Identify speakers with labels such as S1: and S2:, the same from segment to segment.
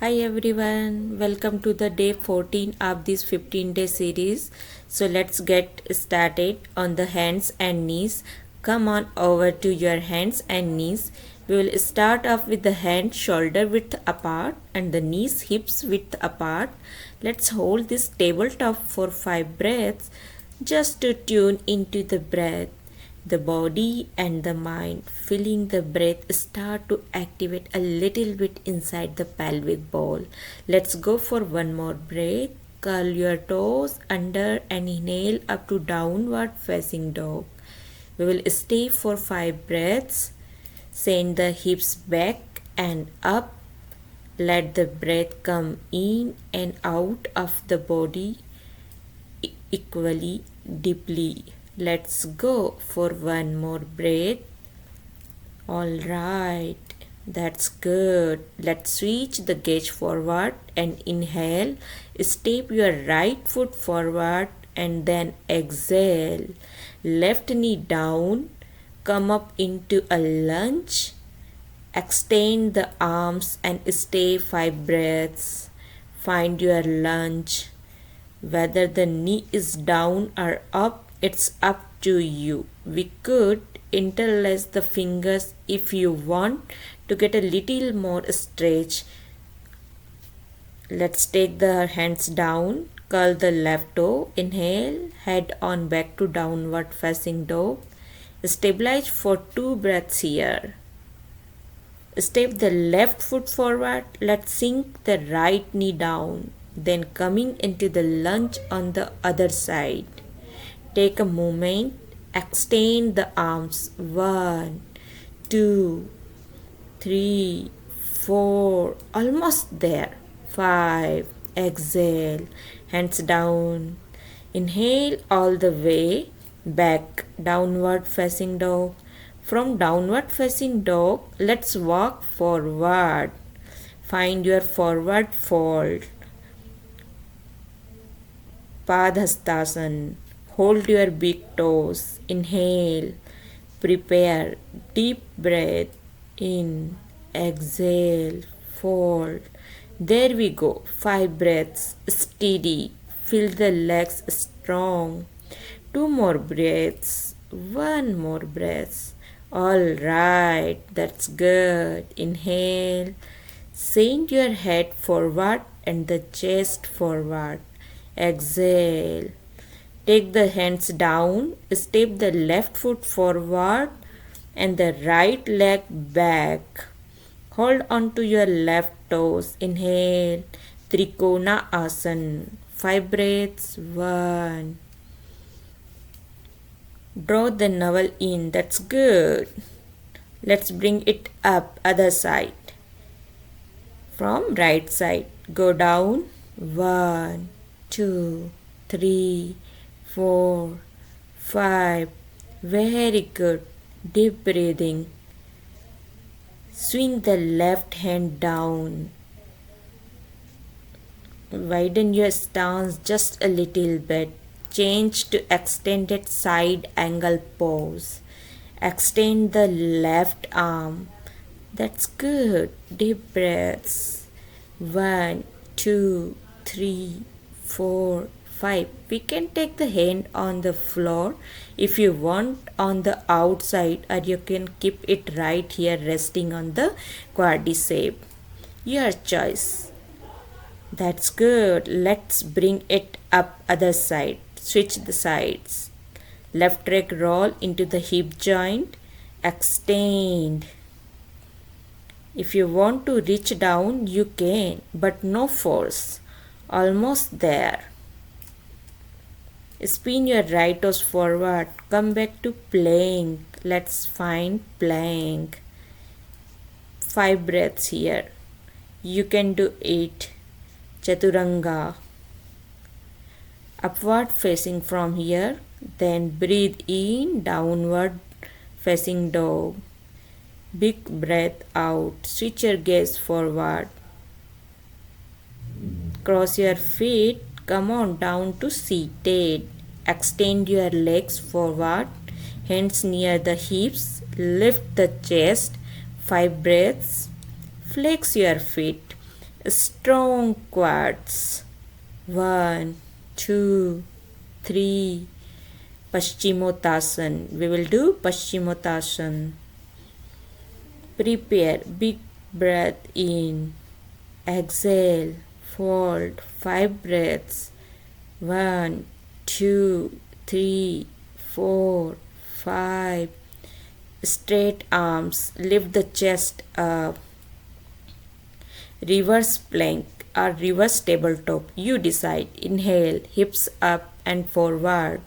S1: Hi everyone, welcome to the day 14 of this 15-day series. So let's get started on the hands and knees. Come on over to your hands and knees. We will start off with the hands shoulder width apart and the knees hips width apart. Let's hold this tabletop for 5 breaths just to tune into the breath. The body and the mind, feeling the breath start to activate a little bit inside the pelvic bowl. Let's go for one more breath. Curl your toes under and inhale up to downward facing dog. We will stay for 5 breaths. Send the hips back and up. Let the breath come in and out of the body equally deeply. Let's go for one more breath. Alright, that's good. Let's switch the gaze forward and inhale. Step your right foot forward and then exhale. Left knee down. Come up into a lunge. Extend the arms and stay 5 breaths. Find your lunge. Whether the knee is down or up, it's up to you. We could interlace the fingers if you want to get a little more stretch. Let's take the hands down. Curl the left toe. Inhale. Head on back to downward facing dog. Stabilize for 2 breaths here. Step the left foot forward. Let's sink the right knee down. Then coming into the lunge on the other side. Take a moment, extend the arms. 1, 2, 3, 4, almost there. 5, exhale, hands down. Inhale all the way back, downward facing dog. From downward facing dog, let's walk forward. Find your forward fold. Padhastasana. Hold your big toes. Inhale. Prepare. Deep breath. In. Exhale. Fold. There we go. 5 breaths. Steady. Feel the legs strong. 2 more breaths. 1 more breath. Alright. That's good. Inhale. Send your head forward and the chest forward. Exhale. Take the hands down, step the left foot forward and the right leg back. Hold on to your left toes. Inhale. Trikonasana. 5 breaths. 1. Draw the navel in. That's good. Let's bring it up. Other side. From right side. Go down. 1, 2, 3, 4, 5. Very good. Deep breathing. Swing the left hand down. Widen your stance just a little bit. Change to extended side angle pose. Extend the left arm. That's good. Deep breaths. 1, 2, 3, 4, 5. We can take the hand on the floor if you want on the outside, or you can keep it right here resting on the quadricep. Your choice. That's good. Let's bring it up other side. Switch the sides. Left leg roll into the hip joint. Extend. If you want to reach down, you can, but no force. Almost there. Spin your right toes forward. Come back to plank. Let's find plank. 5 breaths here. You can do it. Chaturanga. Upward facing from here. Then breathe in, downward facing dog. Big breath out. Switch your gaze forward. Cross your feet. Come on down to seated. Extend your legs forward. Hands near the hips. Lift the chest. 5 breaths. Flex your feet. Strong quads. 1, 2, 3. Pashimatanasana. We will do Pashimatanasana. Prepare. Big breath in. Exhale. Fold. 5 breaths. 1, 2, 3, 4, 5. Straight arms. Lift the chest up. Reverse plank or reverse tabletop. You decide. Inhale. Hips up and forward.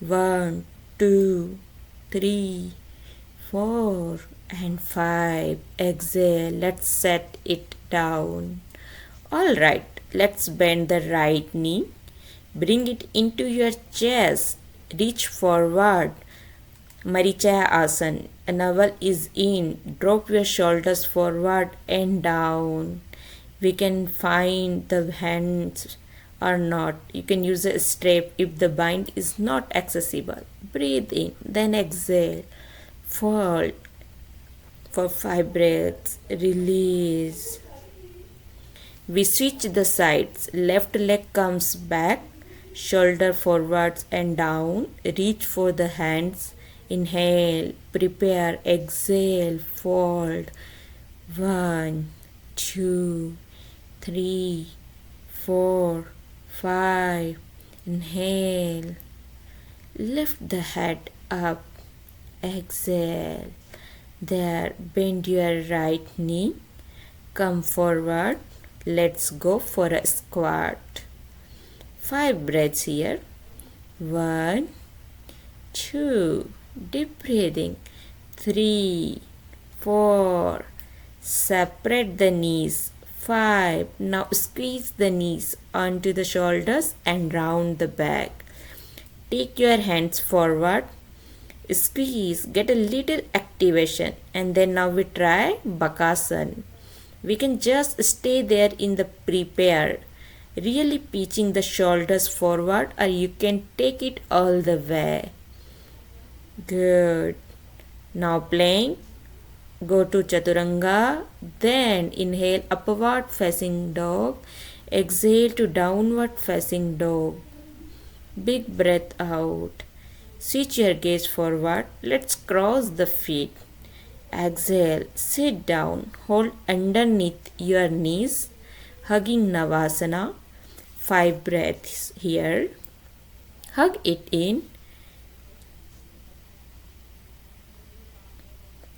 S1: 1, 2, 3, 4 and 5. Exhale. Let's set it down. Alright. Let's bend the right knee. Bring it into your chest. Reach forward. Marichyasana. A navel is in. Drop your shoulders forward and down. We can find the hands or not. You can use a strap if the bind is not accessible. Breathe in, then exhale. Fold for 5 breaths. Release. We switch the sides. Left leg comes back. Shoulder forwards and down. Reach for the hands. Inhale. Prepare. Exhale. Fold. 1, 2, 3, 4, 5. Inhale. Lift the head up. Exhale. There. Bend your right knee. Come forward. Let's go for a squat. 5 breaths here. 1, 2. Deep breathing. 3, 4. Separate the knees. 5. Now squeeze the knees onto the shoulders and round the back. Take your hands forward. Squeeze. Get a little activation. And then now we try Bakasana. We can just stay there in the prepared. Really pitching the shoulders forward, or you can take it all the way. Good. Now plank. Go to Chaturanga. Then inhale upward facing dog. Exhale to downward facing dog. Big breath out. Switch your gaze forward. Let's cross the feet. Exhale. Sit down. Hold underneath your knees. Hugging Navasana. 5 breaths here. Hug it in.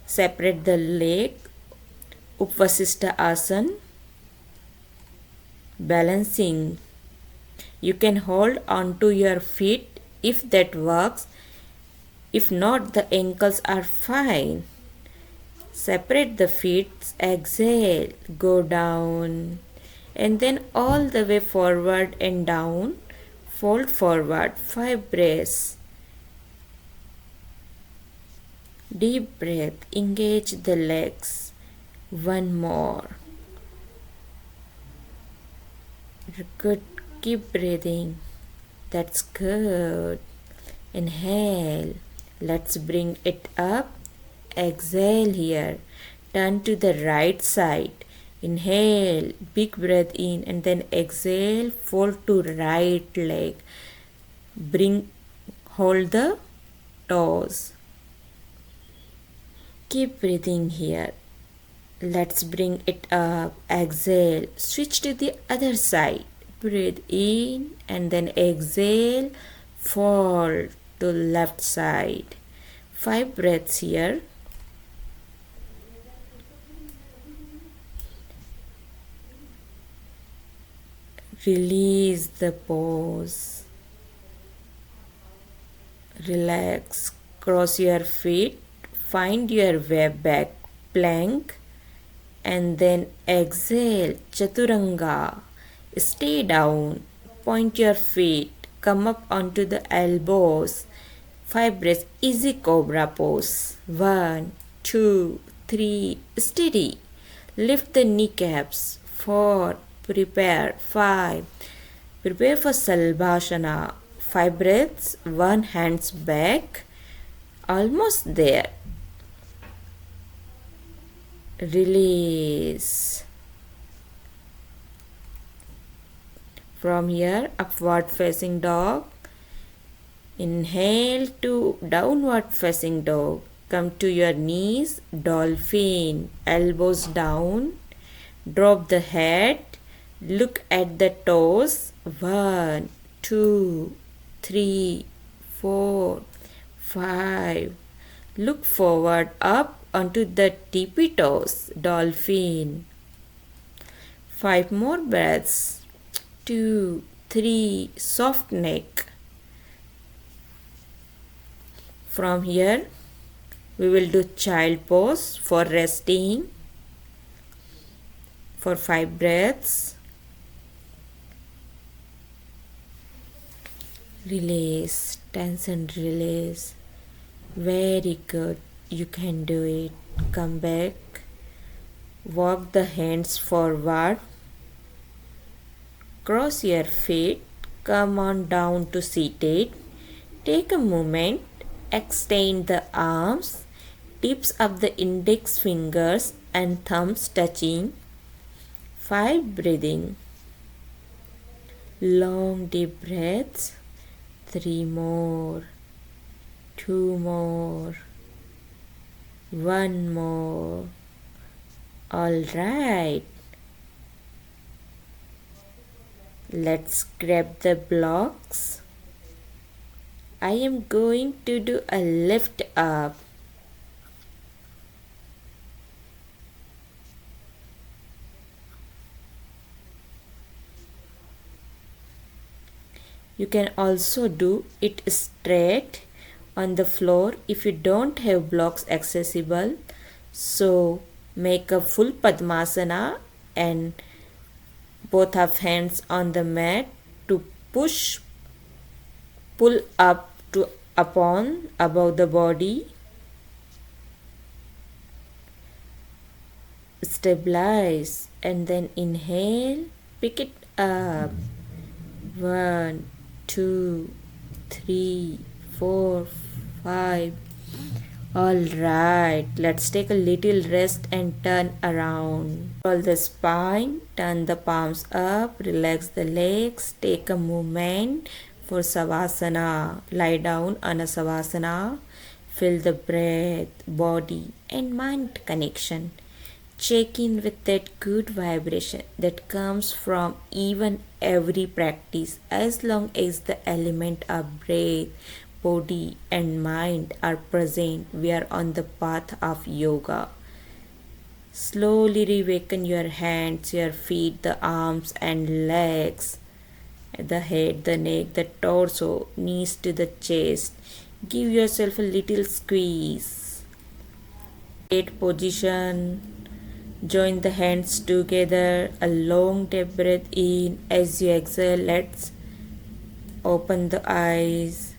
S1: Separate the leg. Upvasishta Asana. Balancing. You can hold onto your feet if that works. If not, the ankles are fine. Separate the feet. Exhale. Go down. And then all the way forward and down. Fold forward. 5 breaths. Deep breath. Engage the legs. 1 more. Good. Keep breathing. That's good. Inhale. Let's bring it up. Exhale here. Turn to the right side. Inhale. Big breath in and then exhale. Fold to right leg. Hold the toes. Keep breathing here. Let's bring it up. Exhale. Switch to the other side. Breathe in and then exhale. Fold to left side. 5 breaths here. Release the pose. Relax. Cross your feet. Find your way back. Plank. And then exhale. Chaturanga. Stay down. Point your feet. Come up onto the elbows. 5 breaths. Easy cobra pose. 1, 2, 3. Steady. Lift the kneecaps. 4. Prepare. 5. Prepare for Shalabasana. 5 breaths. 1 hands back. Almost there. Release. From here, upward facing dog. Inhale to downward facing dog. Come to your knees, dolphin, elbows down. Drop the head. Look at the toes. 1, 2, 3, 4, 5. Look forward up onto the tippy toes, dolphin. 5 more breaths. 2, 3, soft neck. From here, we will do child pose for resting for 5 breaths. Release, tension release. Very good. You can do it. Come back. Walk the hands forward. Cross your feet. Come on down to seated. Take a moment. Extend the arms. Tips of the index fingers and thumbs touching. 5 breathing. Long deep breaths. 3 more. 2 more. 1 more. All right. Let's grab the blocks. I am going to do a lift up. You can also do it straight on the floor if you don't have blocks accessible. So make a full Padmasana and both of hands on the mat to pull up to upon above the body. Stabilize and then inhale, pick it up. 1, 2, 3, 4, 5. All right, let's take a little rest and turn around. Roll the spine, turn the palms up, relax the legs, take a movement for Savasana. Lie down on a Savasana. Feel the breath, body and mind connection. Check in with that good vibration that comes from even every practice. As long as the element of breath, body and mind are present, we are on the path of yoga. Slowly reawaken your hands, your feet, the arms and legs, the head, the neck, the torso, knees to the chest. Give yourself a little squeeze. Great position. Join the hands together. A long deep breath in. As you exhale, let's open the eyes.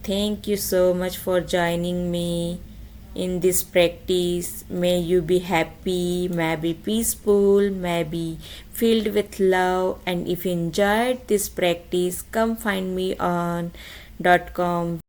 S1: Thank you so much for joining me in this practice. May you be happy, may be peaceful, may be filled with love. And if you enjoyed this practice, come find me on .com